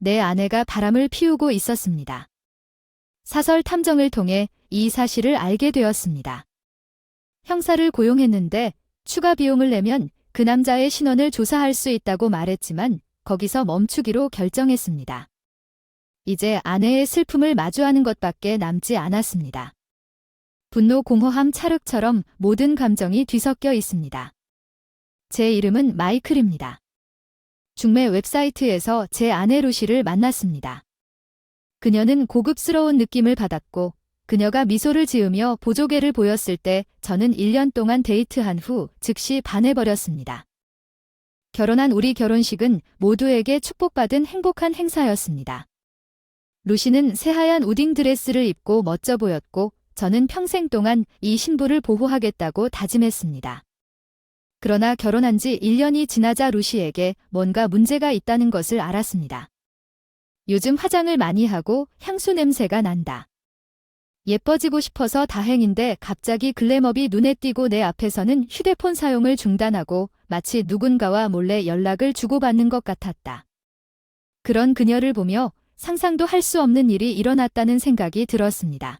내 아내가 바람을 피우고 있었습니다. 사설 탐정을 통해 이 사실을 알게 되었습니다. 형사를 고용했는데 추가 비용을 내면 그 남자의 신원을 조사할 수 있다고 말했지만 거기서 멈추기로 결정했습니다. 이제 아내의 슬픔을 마주하는 것밖에 남지 않았습니다. 분노, 공허함, 찰흙처럼 모든 감정이 뒤섞여 있습니다. 제 이름은 마이클입니다. 중매 웹사이트에서 제 아내 루시를 만났습니다. 그녀는 고급스러운 느낌을 받았고 그녀가 미소를 지으며 보조개를 보였을 때 저는 1년 동안 데이트한 후 즉시 반해버렸습니다. 결혼한 우리 결혼식은 모두에게 축복받은 행복한 행사였습니다. 루시는 새하얀 우딩 드레스를 입고 멋져 보였고 저는 평생 동안 이 신부를 보호하겠다고 다짐했습니다. 그러나 결혼한 지 1년이 지나자 루시에게 뭔가 문제가 있다는 것을 알았습니다. 요즘 화장을 많이 하고 향수 냄새가 난다. 예뻐지고 싶어서 다행인데 갑자기 글램업이 눈에 띄고 내 앞에서는 휴대폰 사용을 중단하고 마치 누군가와 몰래 연락을 주고받는 것 같았다. 그런 그녀를 보며 상상도 할 수 없는 일이 일어났다는 생각이 들었습니다.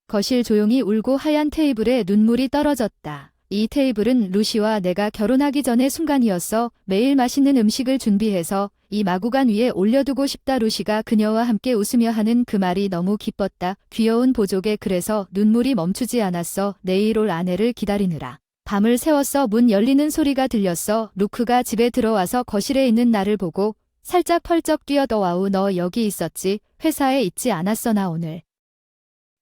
거실 조용히 울고 하얀 테이블에 눈물이 떨어졌다. 이 테이블은 루시와 내가 결혼하기 전의 순간이었어. 매일 맛있는 음식을 준비해서 이 마구간 위에 올려두고 싶다. 루시가 그녀와 함께 웃으며 하는 그 말이 너무 기뻤다. 귀여운 보조개. 그래서 눈물이 멈추지 않았어. 내일 올 아내를 기다리느라 밤을 새웠어. 문 열리는 소리가 들렸어. 루크가 집에 들어와서 거실에 있는 나를 보고 살짝 펄쩍 뛰어더 와우, 너 여기 있었지? 회사에 있지 않았어. 나 오늘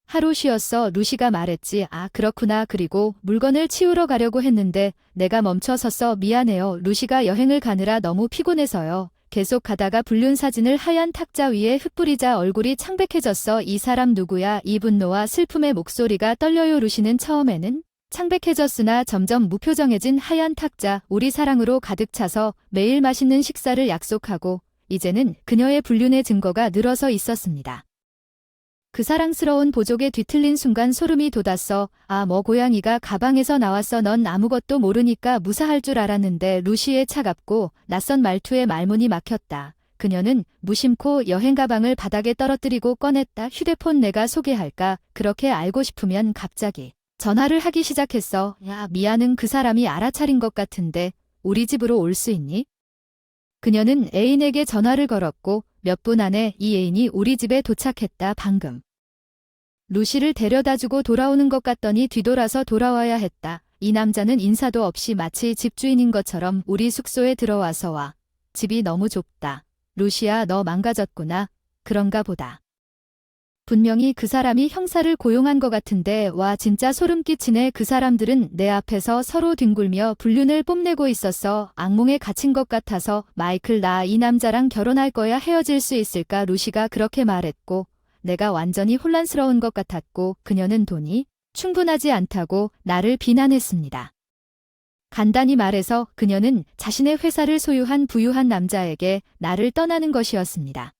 하루 쉬었어. 루시가 말했지. 아, 그렇구나. 그리고 물건을 치우러 가려고 했는데 내가 멈춰 섰어. 미안해요. 루시가 여행을 가느라 너무 피곤해서요. 계속 가다가 불륜 사진을 하얀 탁자 위에 흩뿌리자 얼굴이 창백해졌어. 이 사람 누구야? 이 분노와 슬픔의 목소리가 떨려요. 루시는 처음에는 창백해졌으나 점점 무표정해진 하얀 탁자, 우리 사랑으로 가득 차서 매일 맛있는 식사를 약속하고 이제는 그녀의 불륜의 증거가 늘어서 있었습니다. 그 사랑스러운 보조개 뒤틀린 순간 소름이 돋았어. 아, 뭐 고양이가 가방에서 나왔어. 넌 아무것도 모르니까 무사할 줄 알았는데. 루시의 차갑고 낯선 말투에 말문이 막혔다. 그녀는 무심코 여행 가방을 바닥에 떨어뜨리고 꺼냈다. 휴대폰 내가 소개할까? 그렇게 알고 싶으면 갑자기 전화를 하기 시작했어. 야, 미안은 그 사람이 알아차린 것 같은데 우리 집으로 올 수 있니? 그녀는 애인에게 전화를 걸었고 몇 분 안에 이 애인이 우리 집에 도착했다. 방금 루시를 데려다주고 돌아오는 것 같더니 뒤돌아서 돌아와야 했다. 이 남자는 인사도 없이 마치 집주인인 것처럼 우리 숙소에 들어와서 와. 집이 너무 좁다. 루시야, 너 망가졌구나. 그런가 보다. 분명히 그 사람이 형사를 고용한 것 같은데 와, 진짜 소름 끼치네. 그 사람들은 내 앞에서 서로 뒹굴며 불륜을 뽐내고 있었어. 악몽에 갇힌 것 같아서. 마이클, 나 이 남자랑 결혼할 거야. 헤어질 수 있을까? 루시가 그렇게 말했고 내가 완전히 혼란스러운 것 같았고 그녀는 돈이 충분하지 않다고 나를 비난했습니다. 간단히 말해서 그녀는 자신의 회사를 소유한 부유한 남자에게 나를 떠나는 것이었습니다.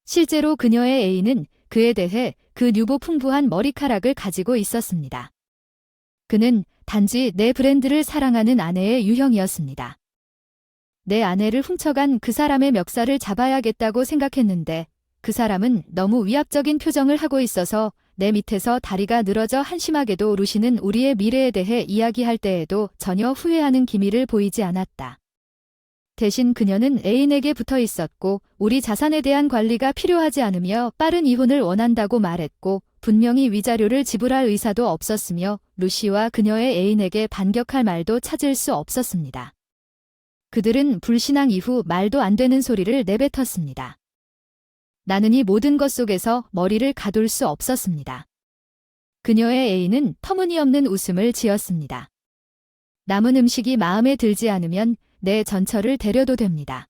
실제로 그녀의 애인은 그에 대해 그 유보 풍부한 머리카락을 가지고 있었습니다. 그는 단지 내 브랜드를 사랑하는 아내의 유형이었습니다. 내 아내를 훔쳐간 그 사람의 멱살을 잡아야겠다고 생각했는데 그 사람은 너무 위압적인 표정을 하고 있어서 내 밑에서 다리가 늘어져 한심하게도 루시는 우리의 미래에 대해 이야기할 때에도 전혀 후회하는 기미를 보이지 않았다. 대신 그녀는 애인에게 붙어 있었고 우리 자산에 대한 관리가 필요하지 않으며 빠른 이혼을 원한다고 말했고 분명히 위자료를 지불할 의사도 없었으며 루시와 그녀의 애인에게 반격할 말도 찾을 수 없었습니다. 그들은 불신앙 이후 말도 안 되는 소리를 내뱉었습니다. 나는 이 모든 것 속에서 머리를 가둘 수 없었습니다. 그녀의 애인은 터무니없는 웃음을 지었습니다. 남은 음식이 마음에 들지 않으면 내 전처를 데려도 됩니다.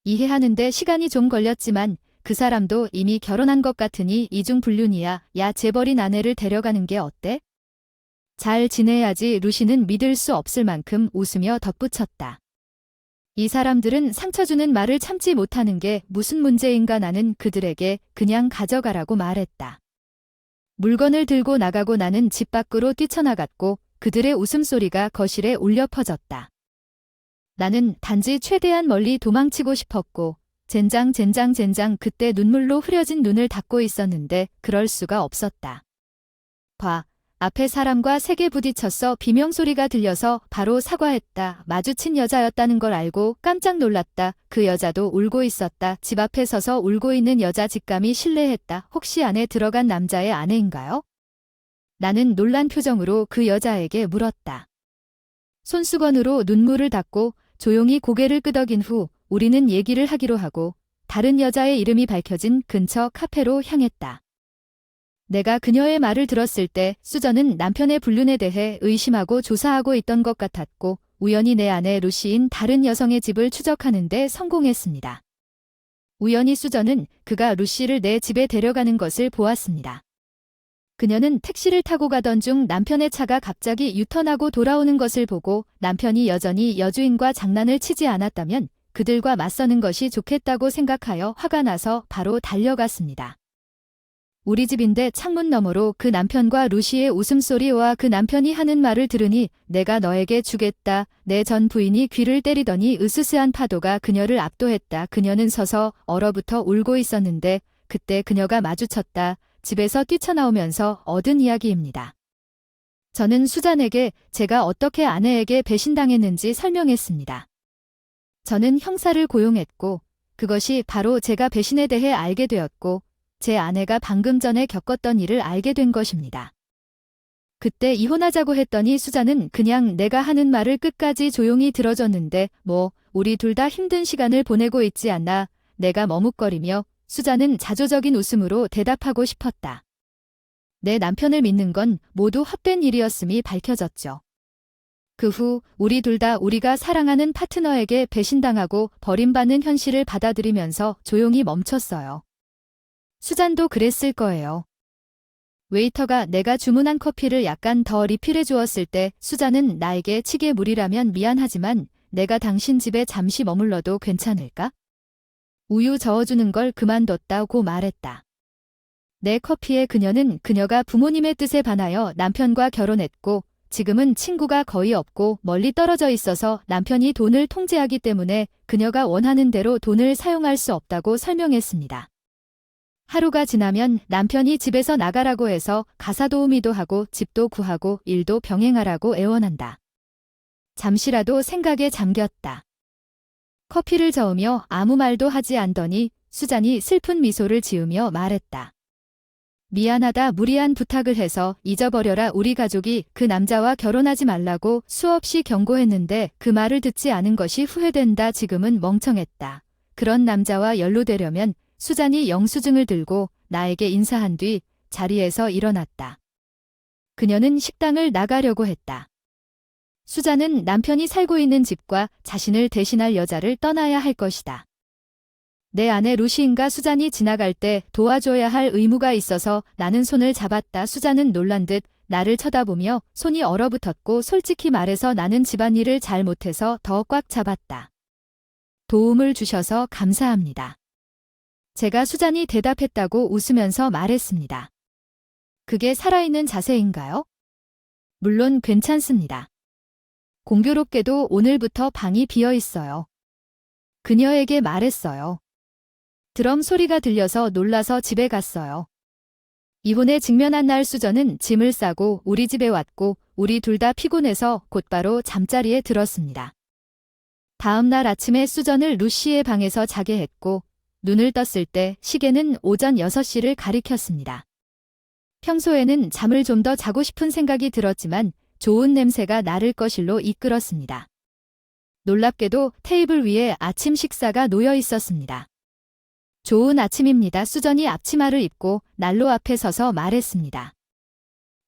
이해하는데 시간이 좀 걸렸지만 그 사람도 이미 결혼한 것 같으니 이중불륜이야. 야, 재벌인 아내를 데려가는 게 어때? 잘 지내야지. 루시는 믿을 수 없을 만큼 웃으며 덧붙였다. 이 사람들은 상처 주는 말을 참지 못하는 게 무슨 문제인가. 나는 그들에게 그냥 가져가라고 말했다. 물건을 들고 나가고 나는 집 밖으로 뛰쳐나갔고 그들의 웃음소리가 거실에 울려 퍼졌다. 나는 단지 최대한 멀리 도망치고 싶었고 젠장 젠장 젠장. 그때 눈물로 흐려진 눈을 닫고 있었는데 그럴 수가 없었다. 봐. 앞에 사람과 세게 부딪혔어. 비명소리가 들려서 바로 사과했다. 마주친 여자였다는 걸 알고 깜짝 놀랐다. 그 여자도 울고 있었다. 집 앞에 서서 울고 있는 여자 직감이 실례했다. 혹시 안에 들어간 남자의 아내인가요? 나는 놀란 표정으로 그 여자에게 물었다. 손수건으로 눈물을 닦고 조용히 고개를 끄덕인 후 우리는 얘기를 하기로 하고 다른 여자의 이름이 밝혀진 근처 카페로 향했다. 내가 그녀의 말을 들었을 때 수전은 남편의 불륜에 대해 의심하고 조사하고 있던 것 같았고 우연히 내 아내 루시인 다른 여성의 집을 추적하는 데 성공했습니다. 우연히 수전은 그가 루시를 내 집에 데려가는 것을 보았습니다. 그녀는 택시를 타고 가던 중 남편의 차가 갑자기 유턴하고 돌아오는 것을 보고 남편이 여전히 여주인과 장난을 치지 않았다면 그들과 맞서는 것이 좋겠다고 생각하여 화가 나서 바로 달려갔습니다. 우리 집인데 창문 너머로 그 남편과 루시의 웃음소리와 그 남편이 하는 말을 들으니 내가 너에게 주겠다. 내 전 부인이 귀를 때리더니 으스스한 파도가 그녀를 압도했다. 그녀는 서서 얼어붙어 울고 있었는데 그때 그녀가 마주쳤다. 집에서 뛰쳐나오면서 얻은 이야기입니다. 저는 수잔에게 제가 어떻게 아내에게 배신당했는지 설명했습니다. 저는 형사를 고용했고 그것이 바로 제가 배신에 대해 알게 되었고 제 아내가 방금 전에 겪었던 일을 알게 된 것입니다. 그때 이혼하자고 했더니 수잔은 그냥 내가 하는 말을 끝까지 조용히 들어줬는데 우리 둘 다 힘든 시간을 보내고 있지 않나. 내가 머뭇거리며 수잔은 자조적인 웃음으로 대답하고 싶었다. 내 남편을 믿는 건 모두 헛된 일이었음이 밝혀졌죠. 그 후 우리 둘 다 우리가 사랑하는 파트너에게 배신당하고 버림받는 현실을 받아들이면서 조용히 멈췄어요. 수잔도 그랬을 거예요. 웨이터가 내가 주문한 커피를 약간 더 리필해 주었을 때 수잔은 나에게 치게 물이라면 미안하지만 내가 당신 집에 잠시 머물러도 괜찮을까? 우유 저어주는 걸 그만뒀다고 말했다. 내 커피에 그녀는 그녀가 부모님의 뜻에 반하여 남편과 결혼했고 지금은 친구가 거의 없고 멀리 떨어져 있어서 남편이 돈을 통제하기 때문에 그녀가 원하는 대로 돈을 사용할 수 없다고 설명했습니다. 하루가 지나면 남편이 집에서 나가라고 해서 가사도우미도 하고 집도 구하고 일도 병행하라고 애원한다. 잠시라도 생각에 잠겼다. 커피를 저으며 아무 말도 하지 않더니 수잔이 슬픈 미소를 지으며 말했다. 미안하다. 무리한 부탁을 해서 잊어버려라. 우리 가족이 그 남자와 결혼하지 말라고 수없이 경고했는데 그 말을 듣지 않은 것이 후회된다. 지금은 멍청했다. 그런 남자와 연루되려면 수잔이 영수증을 들고 나에게 인사한 뒤 자리에서 일어났다. 그녀는 식당을 나가려고 했다. 수잔은 남편이 살고 있는 집과 자신을 대신할 여자를 떠나야 할 것이다. 내 아내 루시인가 수잔이 지나갈 때 도와줘야 할 의무가 있어서 나는 손을 잡았다. 수잔은 놀란 듯 나를 쳐다보며 손이 얼어붙었고 솔직히 말해서 나는 집안일을 잘 못해서 더 꽉 잡았다. 도움을 주셔서 감사합니다. 제가 수잔이 대답했다고 웃으면서 말했습니다. 그게 살아있는 자세인가요? 물론 괜찮습니다. 공교롭게도 오늘부터 방이 비어 있어요. 그녀에게 말했어요. 드럼 소리가 들려서 놀라서 집에 갔어요. 이혼에 직면한 날 수전은 짐을 싸고 우리 집에 왔고 우리 둘 다 피곤해서 곧바로 잠자리에 들었습니다. 다음 날 아침에 수전을 루시의 방에서 자게 했고 눈을 떴을 때 시계는 오전 6시를 가리켰습니다. 평소에는 잠을 좀 더 자고 싶은 생각이 들었지만 좋은 냄새가 나를 거실로 이끌었습니다. 놀랍게도 테이블 위에 아침 식사가 놓여 있었습니다. 좋은 아침입니다. 수전이 앞치마를 입고 난로 앞에 서서 말했습니다.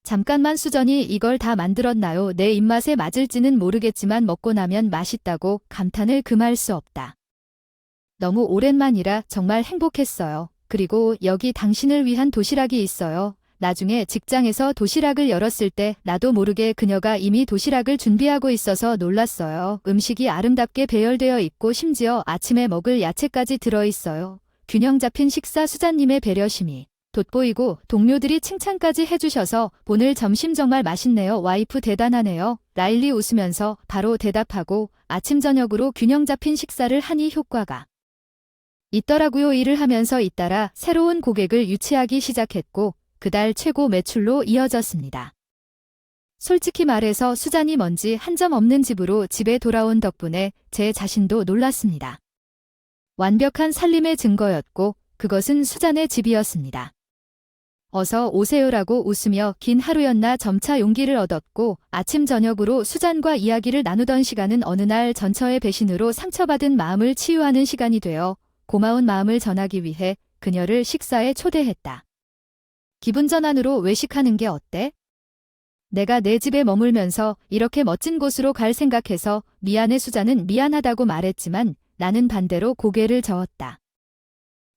잠깐만. 수전이 이걸 다 만들었나요? 내 입맛에 맞을지는 모르겠지만 먹고 나면 맛있다고 감탄을 금할 수 없다. 너무 오랜만이라 정말 행복했어요. 그리고 여기 당신을 위한 도시락이 있어요. 나중에 직장에서 도시락을 열었을 때 나도 모르게 그녀가 이미 도시락을 준비하고 있어서 놀랐어요. 음식이 아름답게 배열되어 있고 심지어 아침에 먹을 야채까지 들어있어요. 균형 잡힌 식사. 수잔님의 배려심이 돋보이고 동료들이 칭찬까지 해주셔서 오늘 점심 정말 맛있네요. 와이프 대단하네요. 라일리 웃으면서 바로 대답하고 아침 저녁으로 균형 잡힌 식사를 하니 효과가 있더라고요. 일을 하면서 잇따라 새로운 고객을 유치하기 시작했고 그달 최고 매출로 이어졌습니다. 솔직히 말해서 수잔이 먼지 한 점 없는 집으로 집에 돌아온 덕분에 제 자신도 놀랐습니다. 완벽한 살림의 증거였고 그것은 수잔의 집이었습니다. 어서 오세요라고 웃으며 긴 하루였나 점차 용기를 얻었고 아침 저녁으로 수잔과 이야기를 나누던 시간은 어느 날 전처의 배신으로 상처받은 마음을 치유하는 시간이 되어 고마운 마음을 전하기 위해 그녀를 식사에 초대했다. 기분 전환으로 외식하는 게 어때? 내가 내 집에 머물면서 이렇게 멋진 곳으로 갈 생각해서 미안해. 수잔은 미안하다고 말했지만 나는 반대로 고개를 저었다.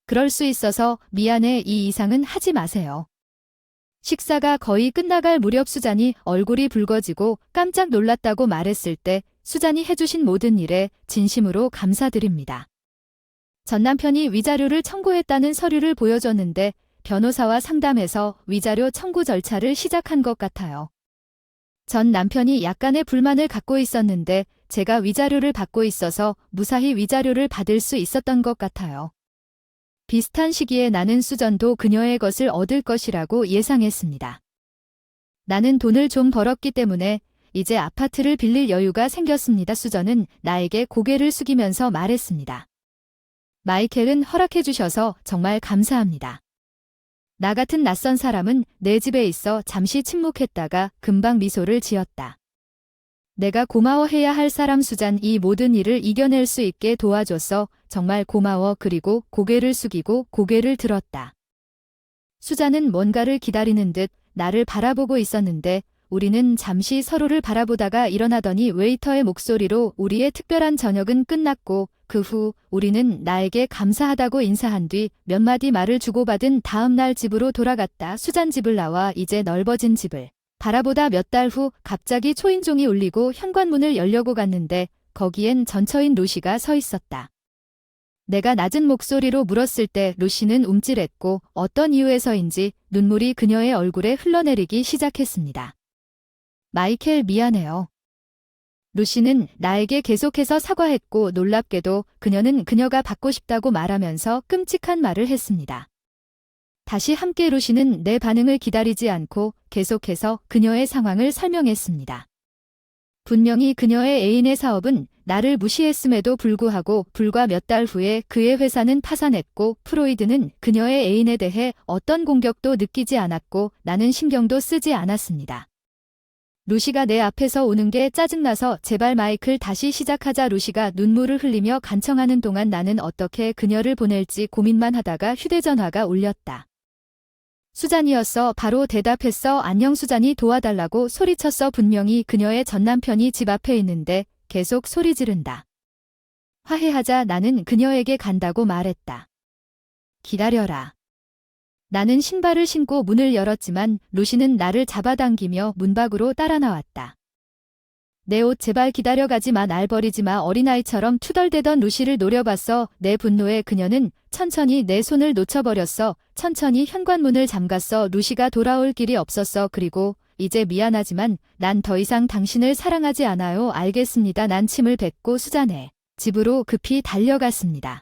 그럴 수 있어서 미안해. 이 이상은 하지 마세요. 식사가 거의 끝나갈 무렵 수잔이 얼굴이 붉어지고 깜짝 놀랐다고 말했을 때 수잔이 해주신 모든 일에 진심으로 감사드립니다. 전 남편이 위자료를 청구했다는 서류를 보여줬는데 변호사와 상담해서 위자료 청구 절차를 시작한 것 같아요. 전 남편이 약간의 불만을 갖고 있었는데 제가 위자료를 받고 있어서 무사히 위자료를 받을 수 있었던 것 같아요. 비슷한 시기에 나는 수잔도 그녀의 것을 얻을 것이라고 예상했습니다. 나는 돈을 좀 벌었기 때문에 이제 아파트를 빌릴 여유가 생겼습니다. 수잔은 나에게 고개를 숙이면서 말했습니다. 마이켈은 허락해 주셔서 정말 감사합니다. 나 같은 낯선 사람은 내 집에 있어 잠시 침묵했다가 금방 미소를 지었다. 내가 고마워해야 할 사람 수잔, 이 모든 일을 이겨낼 수 있게 도와줘서 정말 고마워. 그리고 고개를 숙이고 고개를 들었다. 수잔은 뭔가를 기다리는 듯 나를 바라보고 있었는데 우리는 잠시 서로를 바라보다가 일어나더니 웨이터의 목소리로 우리의 특별한 저녁은 끝났고 그 후 우리는 나에게 감사하다고 인사한 뒤 몇 마디 말을 주고받은 다음 날 집으로 돌아갔다. 수잔 집을 나와 이제 넓어진 집을 바라보다 몇 달 후 갑자기 초인종이 울리고 현관문을 열려고 갔는데 거기엔 전처인 루시가 서 있었다. 내가 낮은 목소리로 물었을 때 루시는 움찔했고 어떤 이유에서인지 눈물이 그녀의 얼굴에 흘러내리기 시작했습니다. 마이켈, 미안해요. 루시는 나에게 계속해서 사과했고 놀랍게도 그녀는 그녀가 받고 싶다고 말하면서 끔찍한 말을 했습니다. 다시 함께 루시는 내 반응을 기다리지 않고 계속해서 그녀의 상황을 설명했습니다. 분명히 그녀의 애인의 사업은 나를 무시했음에도 불구하고 불과 몇 달 후에 그의 회사는 파산했고 프로이드는 그녀의 애인에 대해 어떤 공격도 느끼지 않았고 나는 신경도 쓰지 않았습니다. 루시가 내 앞에서 우는 게 짜증나서 제발 마이클 다시 시작하자. 루시가 눈물을 흘리며 간청하는 동안 나는 어떻게 그녀를 보낼지 고민만 하다가 휴대전화가 울렸다. 수잔이었어. 바로 대답했어. 안녕. 수잔이 도와달라고 소리쳤어. 분명히 그녀의 전남편이 집 앞에 있는데 계속 소리 지른다. 화해하자. 나는 그녀에게 간다고 말했다. 기다려라. 나는 신발을 신고 문을 열었지만 루시는 나를 잡아당기며 문 밖으로 따라 나왔다. 내 옷 제발 기다려가지 마. 날 버리지 마. 어린아이처럼 투덜대던 루시를 노려봤어. 내 분노에 그녀는 천천히 내 손을 놓쳐버렸어. 천천히 현관문을 잠갔어. 루시가 돌아올 길이 없었어. 그리고 이제 미안하지만 난 더 이상 당신을 사랑하지 않아요. 알겠습니다. 난 침을 뱉고 수잔의 집으로 급히 달려갔습니다.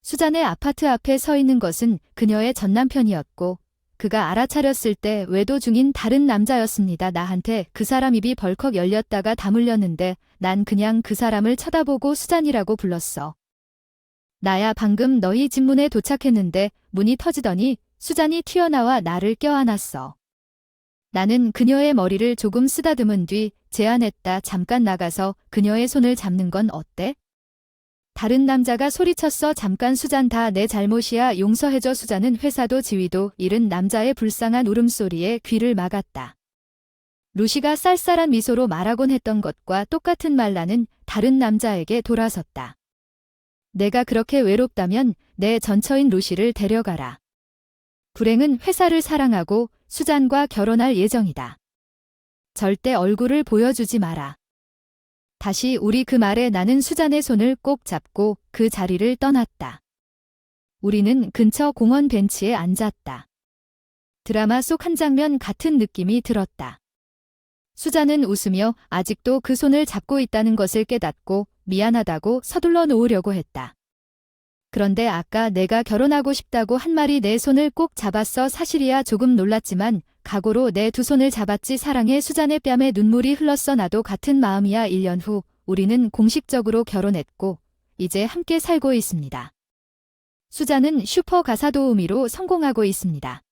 수잔의 아파트 앞에 서 있는 것은 그녀의 전남편이었고 그가 알아차렸을 때 외도 중인 다른 남자였습니다. 나한테 그 사람 입이 벌컥 열렸다가 다물렸는데 난 그냥 그 사람을 쳐다보고 수잔이라고 불렀어. 나야, 방금 너희 집 문에 도착했는데 문이 터지더니 수잔이 튀어나와 나를 껴안았어. 나는 그녀의 머리를 조금 쓰다듬은 뒤 제안했다. 잠깐 나가서 그녀의 손을 잡는 건 어때? 다른 남자가 소리쳤어. 잠깐. 수잔, 다 내 잘못이야. 용서해줘. 수잔은 회사도 지위도 잃은 남자의 불쌍한 울음소리에 귀를 막았다. 루시가 쌀쌀한 미소로 말하곤 했던 것과 똑같은 말. 나는 다른 남자에게 돌아섰다. 내가 그렇게 외롭다면 내 전처인 루시를 데려가라. 불행은 회사를 사랑하고 수잔과 결혼할 예정이다. 절대 얼굴을 보여주지 마라. 다시 우리, 그 말에 나는 수잔의 손을 꼭 잡고 그 자리를 떠났다. 우리는 근처 공원 벤치에 앉았다. 드라마 속 한 장면 같은 느낌이 들었다. 수잔은 웃으며 아직도 그 손을 잡고 있다는 것을 깨닫고 미안하다고 서둘러 놓으려고 했다. 그런데 아까 내가 결혼하고 싶다고 한 말이 내 손을 꼭 잡았어. 사실이야. 조금 놀랐지만 각오로 내 두 손을 잡았지. 사랑해. 수잔의 뺨에 눈물이 흘렀어. 나도 같은 마음이야. 1년 후 우리는 공식적으로 결혼했고 이제 함께 살고 있습니다. 수잔은 슈퍼 가사 도우미로 성공하고 있습니다.